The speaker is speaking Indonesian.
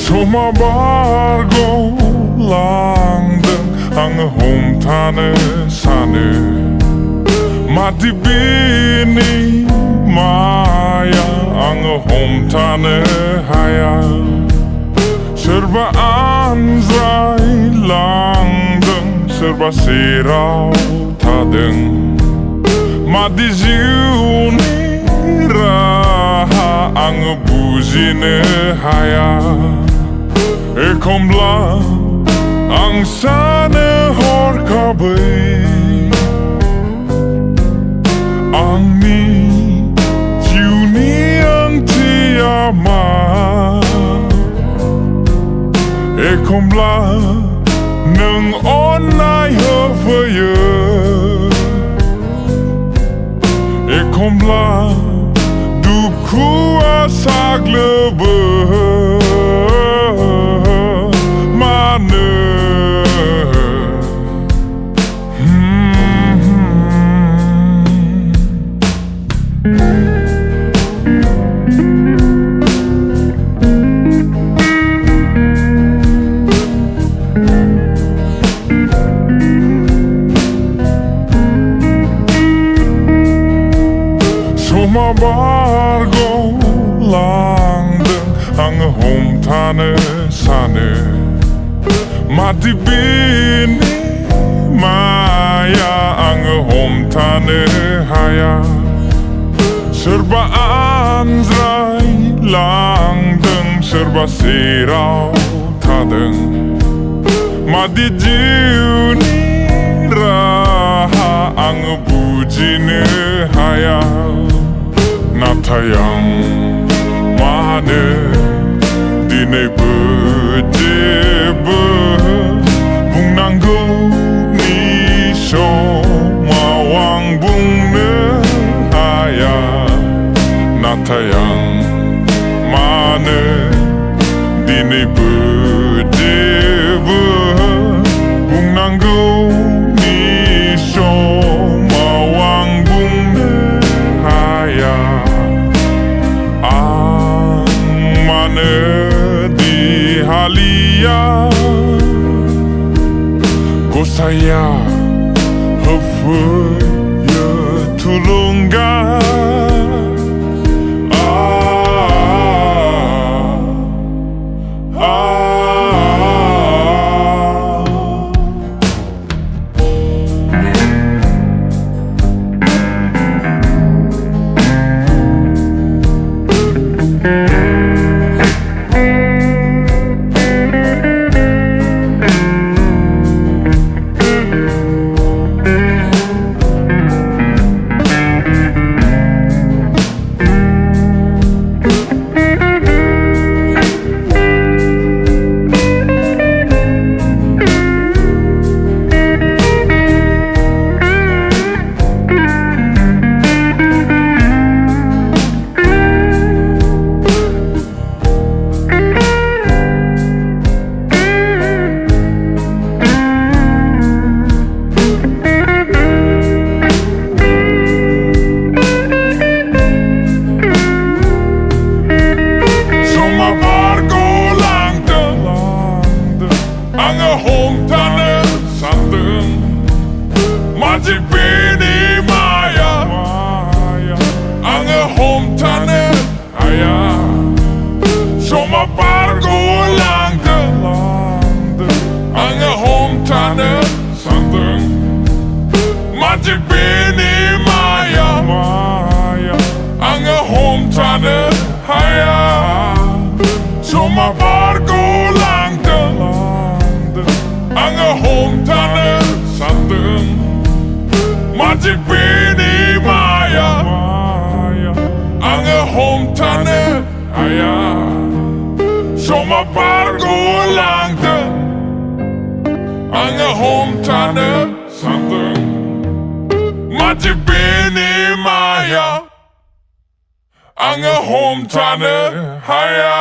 Sommarbargo langdeng ang homtane sane Mati bini maya ang homtane haya Serba anzai langdeng serba serau tadeng Mati ziuni raha ang buzine haya Komla ang sana horkabay ang ni juni ang tiyama komla nang onay hafaya komla duku asagleba Sommarbargo langdeng ang homtane sane Mati bini maya ang homtane haya Serba anzai langdeng serba serau tadeng Mati juni raha ang bujine haya Natayang mane dinay bejebe Bung nanggo ni mawang bung ne haya Natayang mane dinay bejebe Bung nanggo ni mawang bung ne haya di halia ko saya ya tulungan homtane sandeng Mati bini maya ang homtane haya Sommarbargo langdeng ang homtane sandeng Mati bini maya ang homtane haya Sommarbargo langdeng ang homtane sandeng Mati bini maya ang homtane haya Sommarbargo langdeng ang homtane sandeng Mati bini maya ang homtane haya